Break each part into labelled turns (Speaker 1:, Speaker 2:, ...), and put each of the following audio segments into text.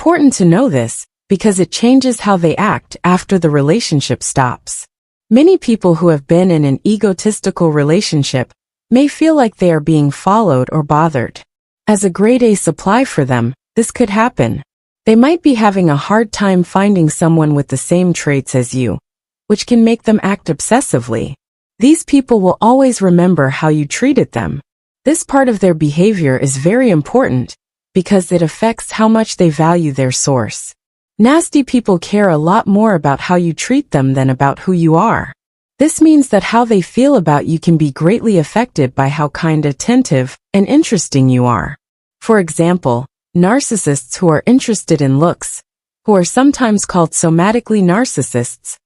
Speaker 1: important to know this because it changes how they act after the relationship stops. Many people who have been in an egotistical relationship may feel like they are being followed or bothered. As a grade A supply for them, this could happen. They might be having a hard time finding someone with the same traits as you, which can make them act obsessively. These people will always remember how you treated them. This part of their behavior is very important because it affects how much they value their source. Nasty people care a lot more about how you treat them than about who you are. This means that how they feel about you can be greatly affected by how kind, attentive, and interesting you are. For example, narcissists who are interested in looks, who are sometimes called somatically narcissists,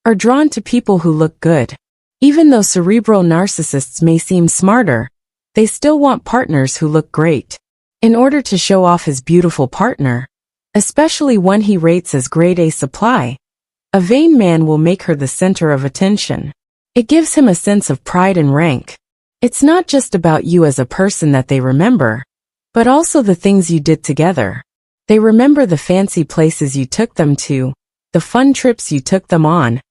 Speaker 1: are drawn to people who look good. Even though cerebral narcissists may seem smarter, they still want partners who look great. In order to show off his beautiful partner, especially one he rates as grade A supply, a vain man will make her the center of attention. It gives him a sense of pride and rank. It's not just about you as a person that they remember, but also the things you did together. They remember the fancy places you took them to, the fun trips you took them on,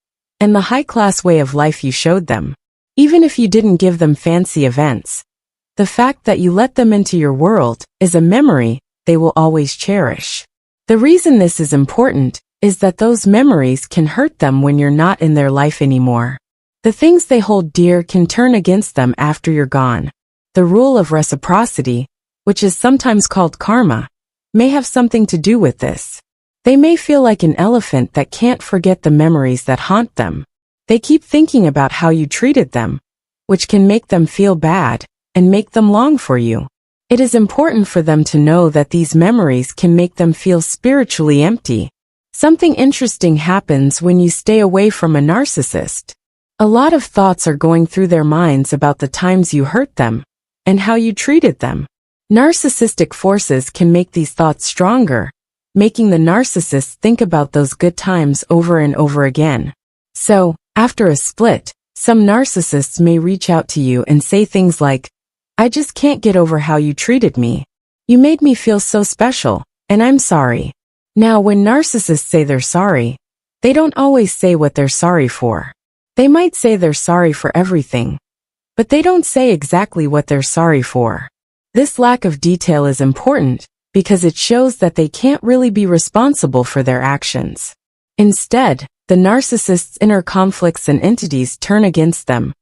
Speaker 1: and the high-class way of life you showed them. Even if you didn't give them fancy events, the fact that you let them into your world is a memory they will always cherish. The reason this is important is that those memories can hurt them when you're not in their life anymore. The things they hold dear can turn against them after you're gone. The rule of reciprocity, which is sometimes called karma, may have something to do with this. They may feel like an elephant that can't forget the memories that haunt them. They keep thinking about how you treated them, which can make them feel bad and make them long for you. It is important for them to know that these memories can make them feel spiritually empty. Something interesting happens when you stay away from a narcissist. A lot of thoughts are going through their minds about the times you hurt them and how you treated them. Narcissistic forces can make these thoughts stronger, making the narcissist think about those good times over and over again. So, after a split, some narcissists may reach out to you and say things like, "I just can't get over how you treated me. You made me feel so special, and I'm sorry." Now, when narcissists say they're sorry, they don't always say what they're sorry for. They might say they're sorry for everything, but they don't say exactly what they're sorry for. This lack of detail is important because it shows that they can't really be responsible for their actions. Instead, the narcissist's inner conflicts and entities turn against them,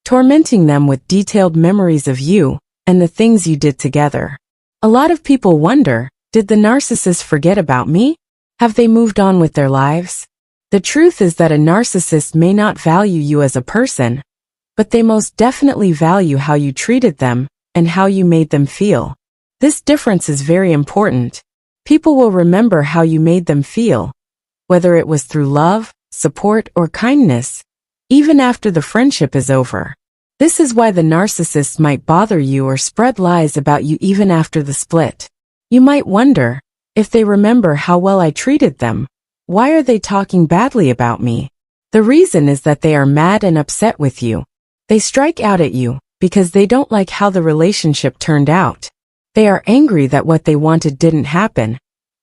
Speaker 1: tormenting them with detailed memories of you and the things you did together. A lot of people wonder, did the narcissist forget about me? Have they moved on with their lives? The truth is that a narcissist may not value you as a person, but they most definitely value how you treated them and how you made them feel. This difference is very important. People will remember how you made them feel, whether it was through love, support, or kindness, even after the friendship is over. This is why the narcissist might bother you or spread lies about you even after the split. You might wonder, if they remember how well I treated them, why are they talking badly about me? The reason is that they are mad and upset with you. They strike out at you because they don't like how the relationship turned out. They are angry that what they wanted didn't happen,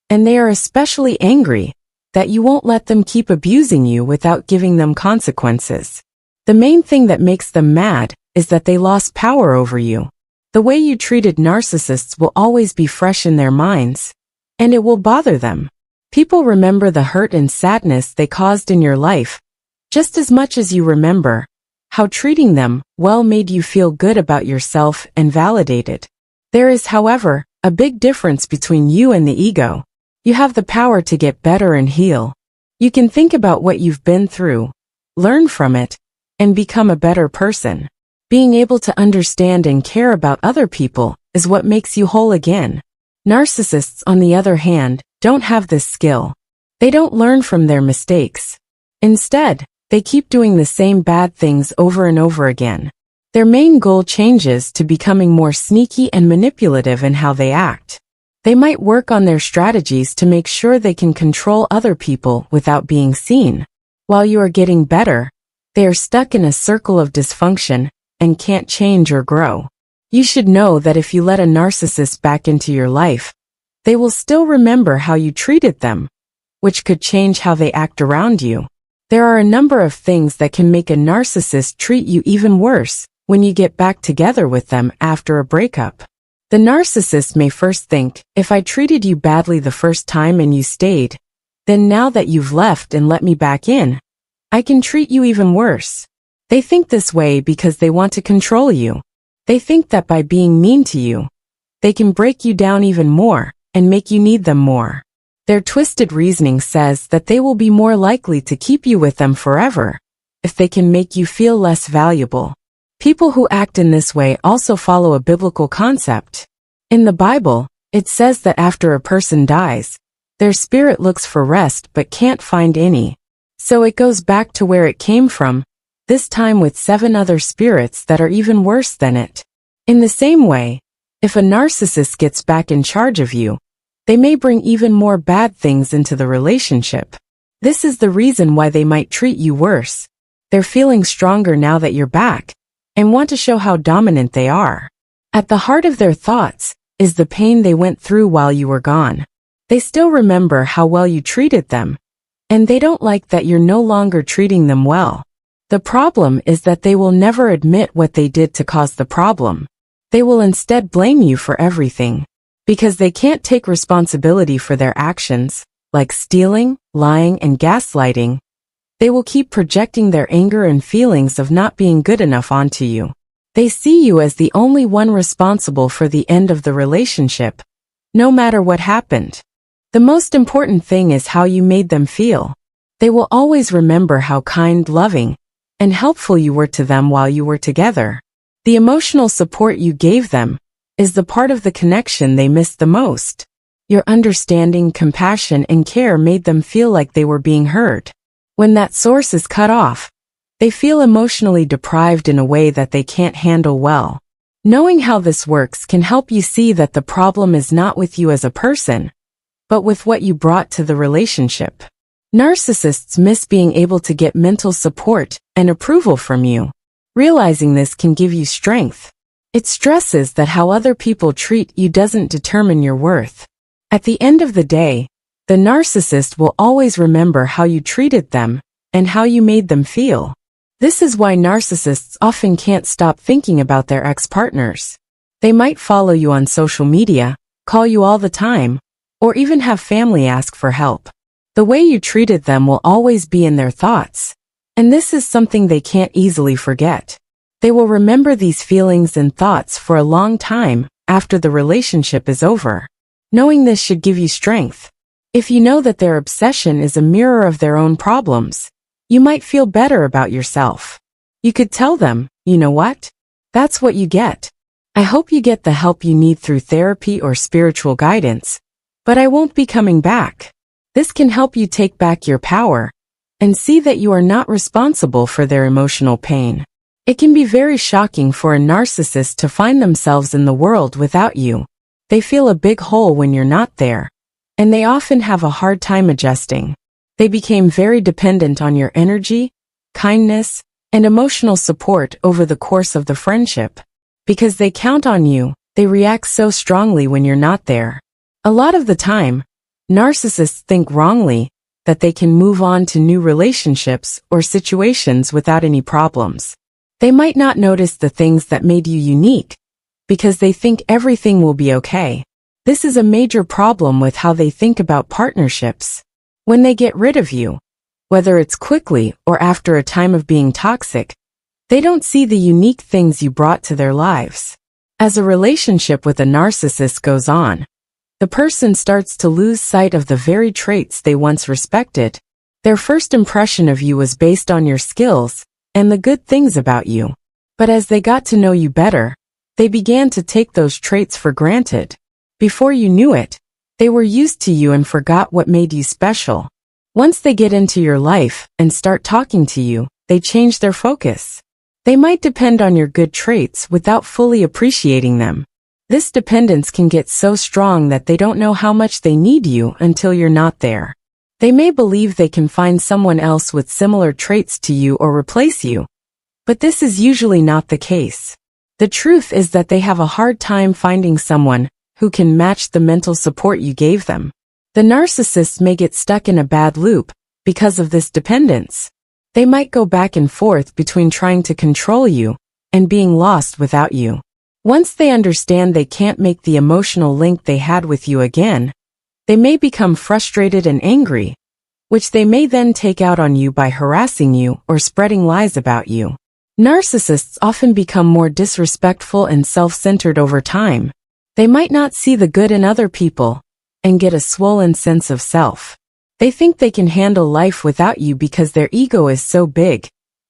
Speaker 1: and they are especially angry that you won't let them keep abusing you without giving them consequences. The main thing that makes them mad is that they lost power over you. The way you treated narcissists will always be fresh in their minds, and it will bother them. People remember the hurt and sadness they caused in your life, just as much as you remember how treating them well made you feel good about yourself and validated. There is, however, a big difference between you and the ego. You have the power to get better and heal. You can think about what you've been through, learn from it, and become a better person. Being able to understand and care about other people is what makes you whole again. Narcissists, on the other hand, don't have this skill. They don't learn from their mistakes. Instead, they keep doing the same bad things over and over again. Their main goal changes to becoming more sneaky and manipulative in how they act. They might work on their strategies to make sure they can control other people without being seen. While you are getting better, they are stuck in a circle of dysfunction and can't change or grow. You should know that if you let a narcissist back into your life, They will still remember how you treated them, which could change how they act around you. There are a number of things that can make a narcissist treat you even worse when you get back together with them after a breakup. The narcissist may first think, if I treated you badly the first time and you stayed, then now that you've left and let me back in, I can treat you even worse. They think this way because they want to control you. They think that by being mean to you, they can break you down even more and make you need them more. Their twisted reasoning says that they will be more likely to keep you with them forever if they can make you feel less valuable. People who act in this way also follow a biblical concept. In the Bible, it says that after a person dies, their spirit looks for rest but can't find any. So it goes back to where it came from, this time with 7 other spirits that are even worse than it. In the same way, if a narcissist gets back in charge of you, they may bring even more bad things into the relationship. This is the reason why they might treat you worse. They're feeling stronger now that you're back, and want to show how dominant they are. At the heart of their thoughts is the pain they went through while you were gone. They still remember how well you treated them, and they don't like that you're no longer treating them well. The problem is that they will never admit what they did to cause the problem. They will instead blame you for everything. Because they can't take responsibility for their actions, like stealing, lying, and gaslighting, they will keep projecting their anger and feelings of not being good enough onto you. They see you as the only one responsible for the end of the relationship, no matter what happened. The most important thing is how you made them feel. They will always remember how kind, loving, and helpful you were to them while you were together. The emotional support you gave them is the part of the connection they missed the most. Your understanding, compassion, and care made them feel like they were being heard. When that source is cut off, they feel emotionally deprived in a way that they can't handle well. Knowing how this works can help you see that the problem is not with you as a person, but with what you brought to the relationship. Narcissists miss being able to get mental support and approval from you. Realizing this can give you strength. It stresses that how other people treat you doesn't determine your worth. At the end of the day, the narcissist will always remember how you treated them and how you made them feel. This is why narcissists often can't stop thinking about their ex-partners. They might follow you on social media, call you all the time, or even have family ask for help. The way you treated them will always be in their thoughts, and this is something they can't easily forget. They will remember these feelings and thoughts for a long time after the relationship is over. Knowing this should give you strength. If you know that their obsession is a mirror of their own problems, you might feel better about yourself. You could tell them, you know what? That's what you get. I hope you get the help you need through therapy or spiritual guidance, but I won't be coming back. This can help you take back your power and see that you are not responsible for their emotional pain. It can be very shocking for a narcissist to find themselves in the world without you. They feel a big hole when you're not there, and they often have a hard time adjusting. They became very dependent on your energy, kindness, and emotional support over the course of the friendship. Because they count on you, they react so strongly when you're not there. A lot of the time, narcissists think wrongly that they can move on to new relationships or situations without any problems. They might not notice the things that made you unique, because they think everything will be okay. This is a major problem with how they think about partnerships. When they get rid of you, whether it's quickly or after a time of being toxic, they don't see the unique things you brought to their lives. As a relationship with a narcissist goes on, the person starts to lose sight of the very traits they once respected. Their first impression of you was based on your skills and the good things about you. But as they got to know you better, they began to take those traits for granted. Before you knew it, they were used to you and forgot what made you special. Once they get into your life and start talking to you, they change their focus. They might depend on your good traits without fully appreciating them. This dependence can get so strong that they don't know how much they need you until you're not there. They may believe they can find someone else with similar traits to you or replace you, but this is usually not the case. The truth is that they have a hard time finding someone who can match the mental support you gave them. The narcissists may get stuck in a bad loop because of this dependence. They might go back and forth between trying to control you and being lost without you. Once they understand they can't make the emotional link they had with you again, they may become frustrated and angry, which they may then take out on you by harassing you or spreading lies about you. Narcissists often become more disrespectful and self-centered over time. They might not see the good in other people and get a swollen sense of self. They think they can handle life without you because their ego is so big,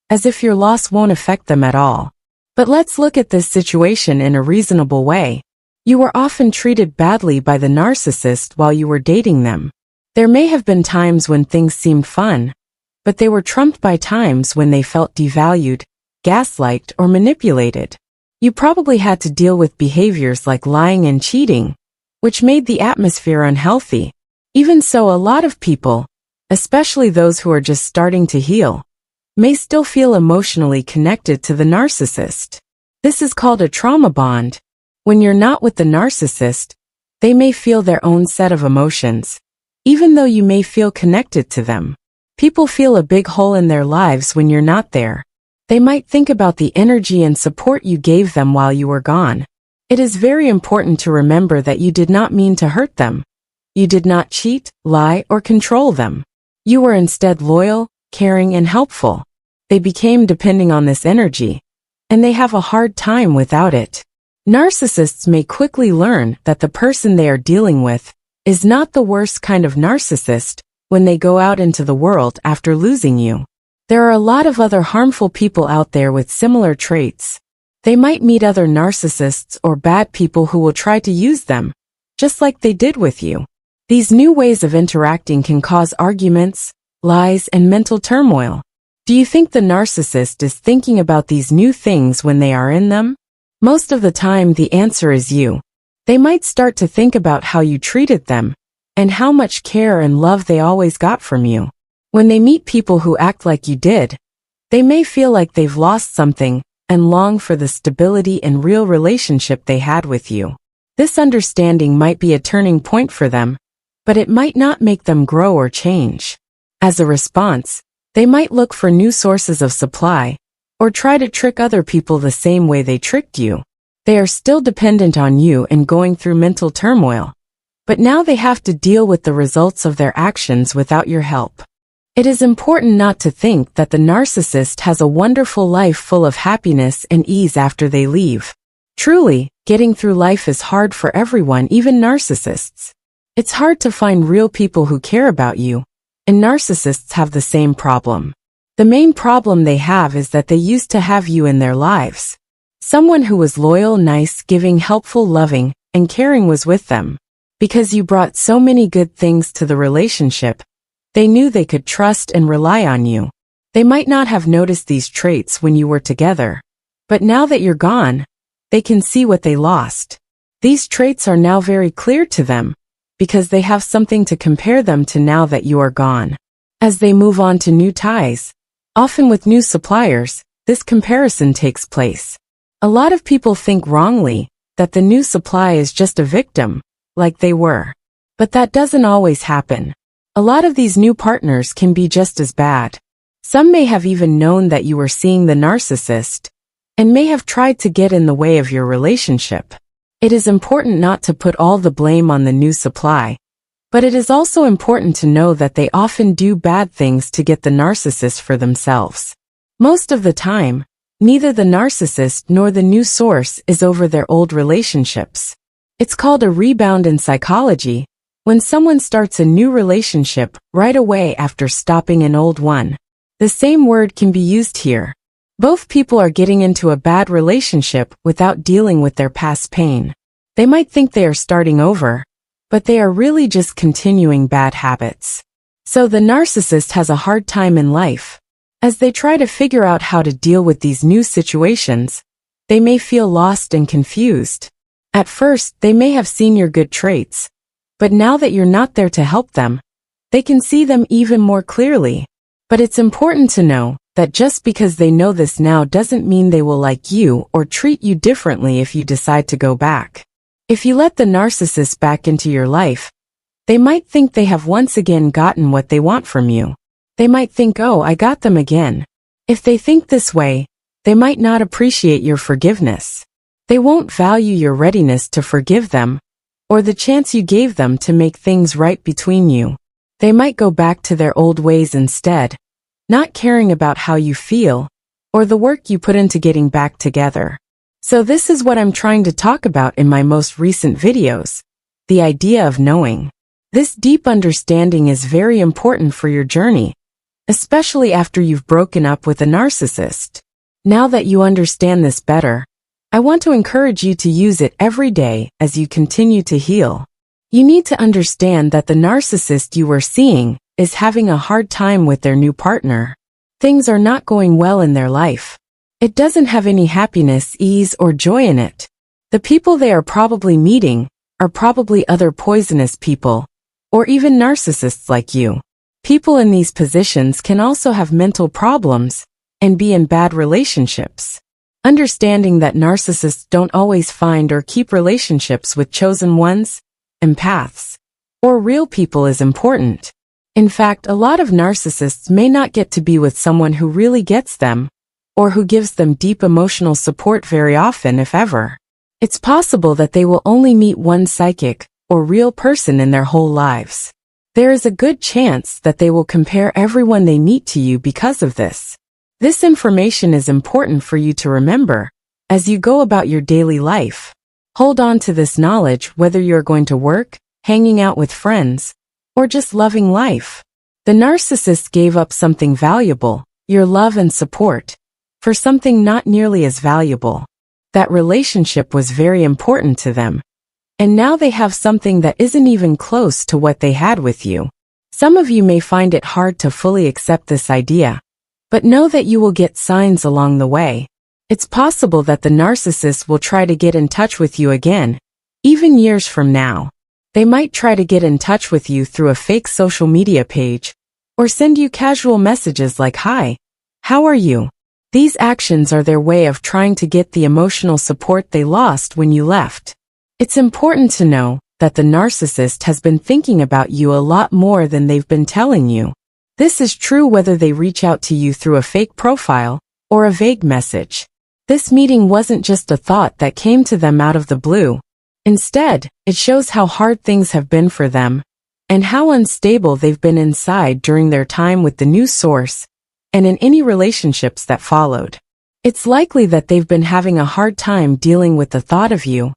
Speaker 1: as if your loss won't affect them at all. But let's look at this situation in a reasonable way. You were often treated badly by the narcissist while you were dating them. There may have been times when things seemed fun, but they were trumped by times when they felt devalued, gaslighted, or manipulated. You probably had to deal with behaviors like lying and cheating, which made the atmosphere unhealthy. Even so, a lot of people, especially those who are just starting to heal, may still feel emotionally connected to the narcissist. This is called a trauma bond. When you're not with the narcissist, they may feel their own set of emotions, even though you may feel connected to them. People feel a big hole in their lives when you're not there. They might think about the energy and support you gave them while you were gone. It is very important to remember that you did not mean to hurt them. You did not cheat, lie, or control them. You were instead loyal, caring, and helpful. They became depending on this energy, and they have a hard time without it. Narcissists may quickly learn that the person they are dealing with is not the worst kind of narcissist when they go out into the world after losing you. There are a lot of other harmful people out there with similar traits. They might meet other narcissists or bad people who will try to use them, just like they did with you. These new ways of interacting can cause arguments, lies, and mental turmoil. Do you think the narcissist is thinking about these new things when they are in them? Most of the time, the answer is you. They might start to think about how you treated them and how much care and love they always got from you. When they meet people who act like you did, they may feel like they've lost something and long for the stability and real relationship they had with you. This understanding might be a turning point for them, but it might not make them grow or change. As a response, they might look for new sources of supply, or try to trick other people the same way they tricked you. They are still dependent on you and going through mental turmoil, but now they have to deal with the results of their actions without your help. It is important not to think that the narcissist has a wonderful life full of happiness and ease after they leave. Truly, getting through life is hard for everyone, even narcissists. It's hard to find real people who care about you, and narcissists have the same problem. The main problem they have is that they used to have you in their lives. Someone who was loyal, nice, giving, helpful, loving, and caring was with them. Because you brought so many good things to the relationship, they knew they could trust and rely on you. They might not have noticed these traits when you were together, but now that you're gone, they can see what they lost. These traits are now very clear to them, because they have something to compare them to now that you are gone. As they move on to new ties, often with new suppliers, this comparison takes place. A lot of people think wrongly that the new supply is just a victim, like they were. But that doesn't always happen. A lot of these new partners can be just as bad. Some may have even known that you were seeing the narcissist, and may have tried to get in the way of your relationship. It is important not to put all the blame on the new supply, but it is also important to know that they often do bad things to get the narcissist for themselves. Most of the time, neither the narcissist nor the new source is over their old relationships. It's called a rebound in psychology, when someone starts a new relationship right away after stopping an old one. The same word can be used here. Both people are getting into a bad relationship without dealing with their past pain. They might think they are starting over, but they are really just continuing bad habits. So the narcissist has a hard time in life. As they try to figure out how to deal with these new situations, they may feel lost and confused. At first, they may have seen your good traits, but now that you're not there to help them, they can see them even more clearly. But it's important to know that just because they know this now doesn't mean they will like you or treat you differently if you decide to go back. If you let the narcissist back into your life, they might think they have once again gotten what they want from you. They might think, oh, I got them again. If they think this way, they might not appreciate your forgiveness. They won't value your readiness to forgive them, or the chance you gave them to make things right between you. They might go back to their old ways instead, not caring about how you feel, or the work you put into getting back together. So this is what I'm trying to talk about in my most recent videos, the idea of knowing. This deep understanding is very important for your journey, especially after you've broken up with a narcissist. Now that you understand this better, I want to encourage you to use it every day as you continue to heal. You need to understand that the narcissist you are seeing is having a hard time with their new partner. Things are not going well in their life. It doesn't have any happiness, ease, or joy in it. The people they are probably meeting are probably other poisonous people, or even narcissists like you. People in these positions can also have mental problems and be in bad relationships. Understanding that narcissists don't always find or keep relationships with chosen ones, empaths, or real people is important. In fact, a lot of narcissists may not get to be with someone who really gets them, or who gives them deep emotional support very often, if ever. It's possible that they will only meet one psychic or real person in their whole lives. There is a good chance that they will compare everyone they meet to you because of this. This information is important for you to remember as you go about your daily life. Hold on to this knowledge whether you're going to work, hanging out with friends, or just loving life. The narcissist gave up something valuable, your love and support, for something not nearly as valuable. That relationship was very important to them. And now they have something that isn't even close to what they had with you. Some of you may find it hard to fully accept this idea, but know that you will get signs along the way. It's possible that the narcissist will try to get in touch with you again, even years from now. They might try to get in touch with you through a fake social media page, or send you casual messages like, "Hi, how are you?" These actions are their way of trying to get the emotional support they lost when you left. It's important to know that the narcissist has been thinking about you a lot more than they've been telling you. This is true whether they reach out to you through a fake profile or a vague message. This meeting wasn't just a thought that came to them out of the blue. Instead, it shows how hard things have been for them and how unstable they've been inside during their time with the new source and in any relationships that followed. It's likely that they've been having a hard time dealing with the thought of you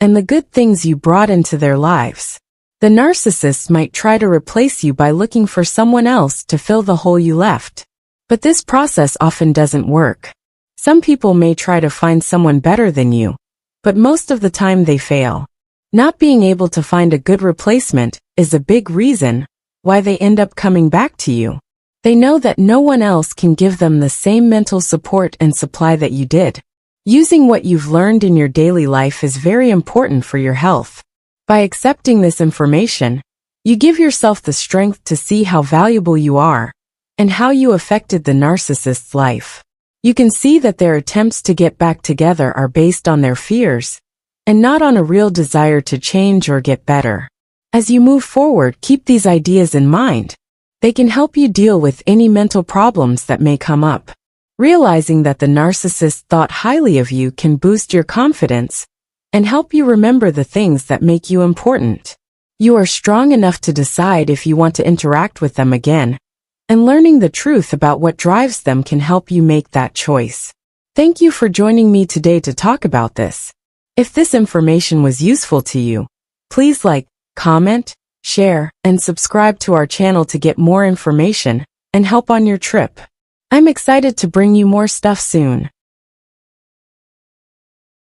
Speaker 1: and the good things you brought into their lives. The narcissist might try to replace you by looking for someone else to fill the hole you left. But this process often doesn't work. Some people may try to find someone better than you, but most of the time they fail. Not being able to find a good replacement is a big reason why they end up coming back to you. They know that no one else can give them the same mental support and supply that you did. Using what you've learned in your daily life is very important for your health. By accepting this information, you give yourself the strength to see how valuable you are and how you affected the narcissist's life. You can see that their attempts to get back together are based on their fears and not on a real desire to change or get better. As you move forward, keep these ideas in mind. They can help you deal with any mental problems that may come up. Realizing that the narcissist thought highly of you can boost your confidence and help you remember the things that make you important. You are strong enough to decide if you want to interact with them again, and learning the truth about what drives them can help you make that choice. Thank you for joining me today to talk about this. If this information was useful to you, please like, comment, share, and subscribe to our channel to get more information and help on your trip. I'm excited to bring you more stuff soon.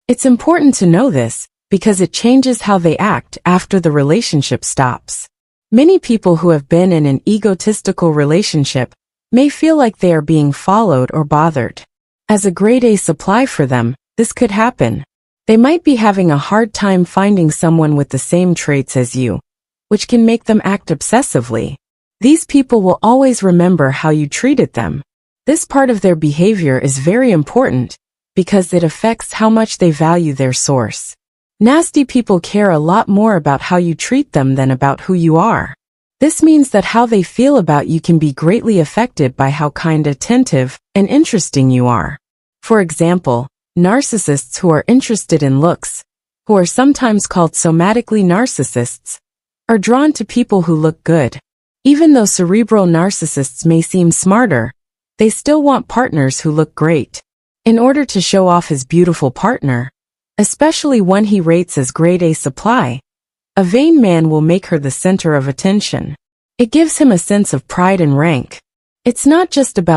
Speaker 1: It's important to know this because it changes how they act after the relationship stops. Many people who have been in an egotistical relationship may feel like they are being followed or bothered. As a grade A supply for them, this could happen. They might be having a hard time finding someone with the same traits as you, which can make them act obsessively. These people will always remember how you treated them. This part of their behavior is very important because it affects how much they value their source. Nasty people care a lot more about how you treat them than about who you are. This means that how they feel about you can be greatly affected by how kind, attentive, and interesting you are. For example, narcissists who are interested in looks, who are sometimes called somatically narcissists, are drawn to people who look good. Even though cerebral narcissists may seem smarter, they still want partners who look great. In order to show off his beautiful partner, especially one he rates as grade A supply, a vain man will make her the center of attention. It gives him a sense of pride and rank. It's not just about